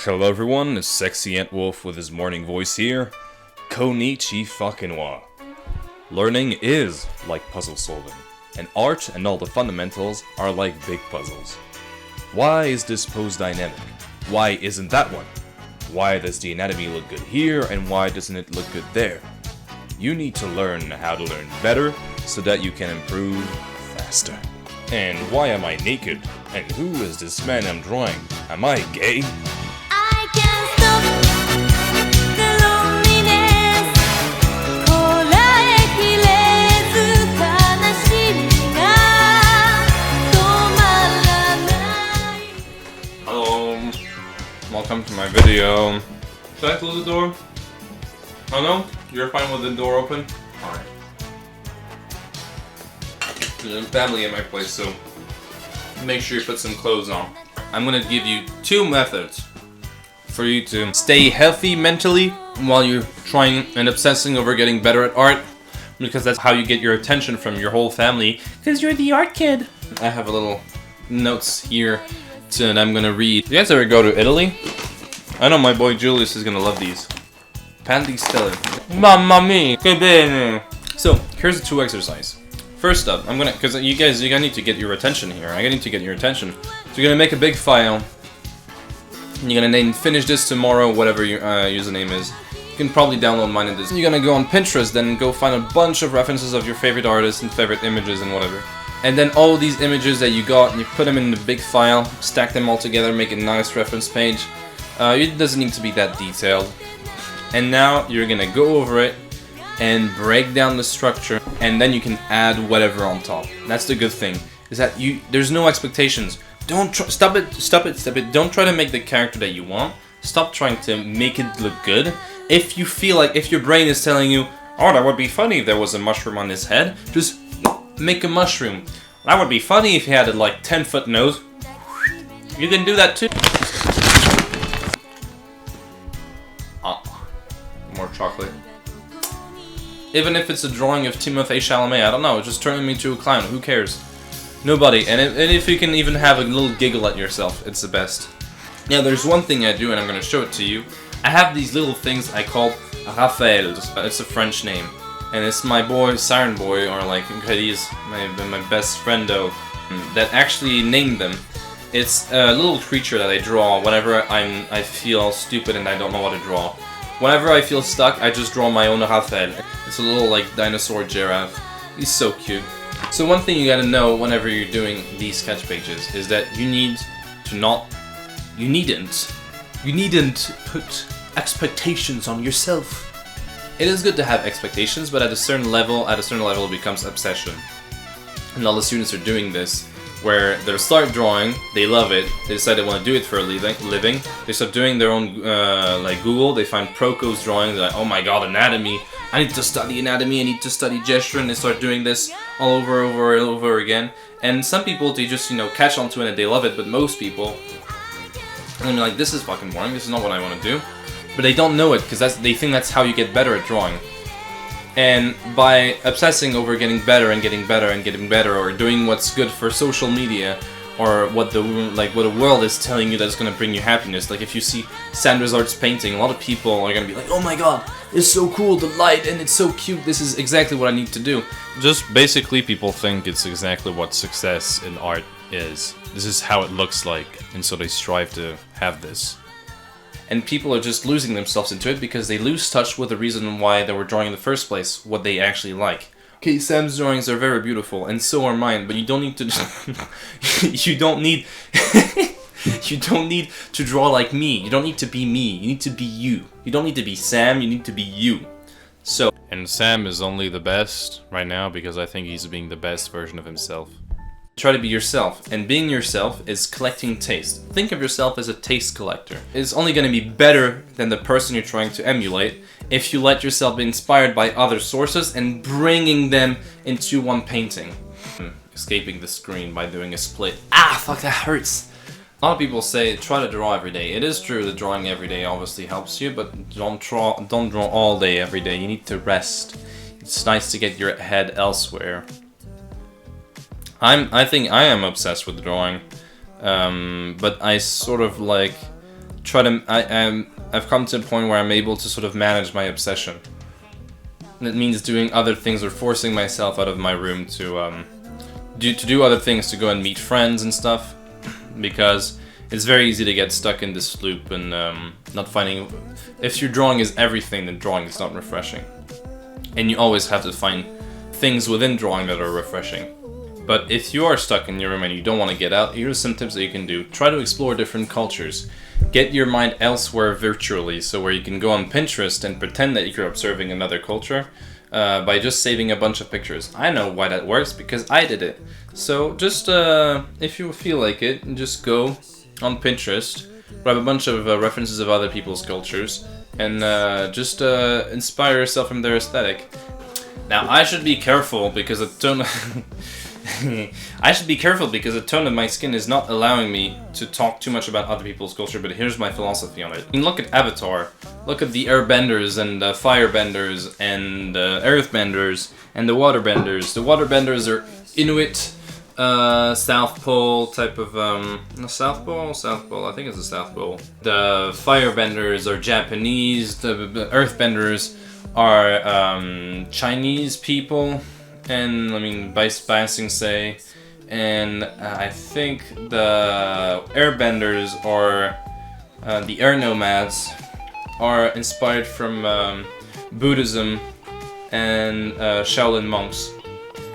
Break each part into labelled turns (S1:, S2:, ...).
S1: Hello everyone, it's Sexy Ant Wolf with his morning voice here. Konichi fucking wa. Learning is like puzzle solving, and art and all the fundamentals are like big puzzles. Why is this pose dynamic? Why isn't that one? Why does the anatomy look good here and why doesn't it look good there? You need to learn how to learn better so that you can improve faster. And why am I naked? And who is this man I'm drawing? Am I gay?
S2: I can't stop the loneliness. こらえきれず悲しみが止まらない
S1: Hello, welcome to my video. Should I close the door? Oh no? You're fine with the door open? Alright. There's a family in my place, so make sure you put some clothes on. I'm gonna give you 2 methods for you to stay healthy mentally while you're trying and obsessing over getting better at art, because that's how you get your attention from your whole family, because you're the art kid. I have a little notes here that I'm gonna read. You guys ever go to Italy? I know my boy Julius is gonna love these. Panty Stellar. Mamma mia, che bene! So, here's the 2 exercises. First up, I'm gonna, because you guys need to get your attention here. I need to get your attention. So you're gonna make a big file. And you're gonna finish this tomorrow, whatever your username is. You can probably download mine in this. You're gonna go on Pinterest, then go find a bunch of references of your favorite artists and favorite images and whatever. And then all these images that you got, and you put them in the big file, stack them all together, make a nice reference page. It doesn't need to be that detailed. And now you're gonna go over it and break down the structure, and then you can add whatever on top. That's the good thing, is that there's no expectations. Stop it. Don't try to make the character that you want. Stop trying to make it look good. If you feel like, if your brain is telling you, oh, that would be funny if there was a mushroom on his head, just make a mushroom. That would be funny if he had a like 10-foot nose. You can do that too. More chocolate. Even if it's a drawing of Timothée Chalamet, I don't know, just turning me into a clown, who cares? Nobody, and if you can even have a little giggle at yourself, it's the best. Yeah, there's one thing I do, and I'm gonna show it to you. I have these little things I call Raphael, it's a French name. And it's my boy, Siren Boy, or like, he's my best friendo, that actually named them. It's a little creature that I draw whenever I feel stupid and I don't know what to draw. Whenever I feel stuck, I just draw my own Raphael. It's a little like dinosaur giraffe. He's so cute. So one thing you gotta know whenever you're doing these sketch pages is that you needn't put expectations on yourself. It is good to have expectations, but at a certain level it becomes obsession. And all the students are doing this, where they start drawing, they love it, they decide they want to do it for a living, they start doing their own, like Google, they find Proko's drawing, they're like, oh my god, anatomy, I need to study anatomy, I need to study gesture, and they start doing this all over again. And some people, they just, catch on to it and they love it, but most people, and they're like, this is fucking boring, this is not what I want to do. But they don't know it, because they think that's how you get better at drawing. And by obsessing over getting better and getting better and getting better, or doing what's good for social media, or what the world is telling you that's gonna bring you happiness. Like if you see Sandra's Arts painting, a lot of people are gonna be like, oh my god, it's so cool, the light, and it's so cute, this is exactly what I need to do. Just basically people think it's exactly what success in art is. This is how it looks like, and so they strive to have this. And people are just losing themselves into it because they lose touch with the reason why they were drawing in the first place, what they actually like. Okay, Sam's drawings are very beautiful, and so are mine, but you don't need to you don't need to draw like me. You don't need to be me. You need to be you. You don't need to be Sam, you need to be you. So, and Sam is only the best right now because I think he's being the best version of himself. Try to be yourself, and being yourself is collecting taste. Think of yourself as a taste collector. It's only going to be better than the person you're trying to emulate if you let yourself be inspired by other sources and bringing them into one painting. Escaping the screen by doing a split. Ah, fuck, that hurts! A lot of people say try to draw every day. It is true that drawing every day obviously helps you, but don't draw all day every day. You need to rest. It's nice to get your head elsewhere. I think I am obsessed with drawing, but I sort of like I've come to a point where I'm able to sort of manage my obsession. It means doing other things or forcing myself out of my room to do other things, to go and meet friends and stuff, because it's very easy to get stuck in this loop and not finding. If your drawing is everything, then drawing is not refreshing, and you always have to find things within drawing that are refreshing. But if you are stuck in your room and you don't want to get out, here's some tips that you can do. Try to explore different cultures. Get your mind elsewhere virtually, so where you can go on Pinterest and pretend that you're observing another culture by just saving a bunch of pictures. I know why that works, because I did it. So just, if you feel like it, just go on Pinterest, grab a bunch of references of other people's cultures, and just inspire yourself from their aesthetic. Now, I should be careful because the tone the tone of my skin is not allowing me to talk too much about other people's culture, but here's my philosophy on it. I mean, look at Avatar. Look at the airbenders and the firebenders and the earthbenders and the waterbenders. The waterbenders are Inuit, South Pole type of, South Pole? South Pole, I think it's the South Pole. The firebenders are Japanese, the earthbenders are Chinese people, and I mean by Sing say, and I think the airbenders or the air nomads are inspired from Buddhism and Shaolin monks.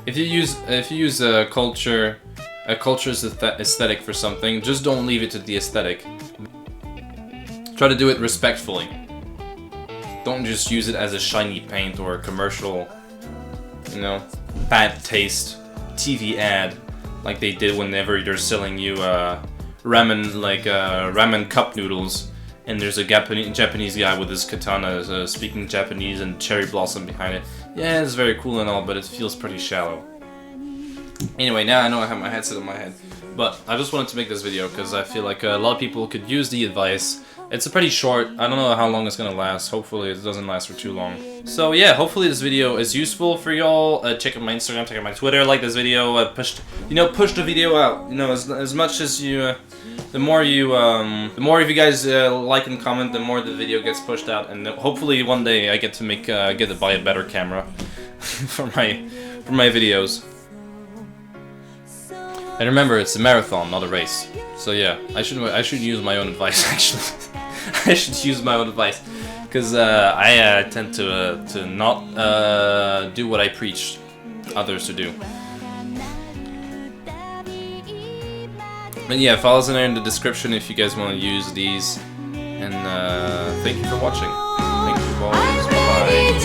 S1: If you use a culture's aesthetic for something, just don't leave it to the aesthetic. Try to do it respectfully. Don't just use it as a shiny paint or a commercial, you know, bad taste TV ad like they did whenever they're selling you ramen, like ramen cup noodles, and there's a Japanese guy with his katana speaking Japanese and cherry blossom behind it. Yeah, it's very cool and all, but it feels pretty shallow. Anyway, now I know I have my headset on my head, but I just wanted to make this video because I feel like a lot of people could use the advice. It's a pretty short, I don't know how long it's gonna last. Hopefully it doesn't last for too long. So yeah, hopefully this video is useful for y'all. Check out my Instagram, check out my Twitter, like this video, push the video out. You know, as much as you, the more if you guys like and comment, the more the video gets pushed out, and hopefully one day I get to get to buy a better camera for my videos. And remember, it's a marathon, not a race. So yeah, I should use my own advice actually. I should use my own advice, because I tend to not do what I preach others to do. And yeah, follow us in the description if you guys want to use these. And thank you for watching. Thank you, always. Bye bye.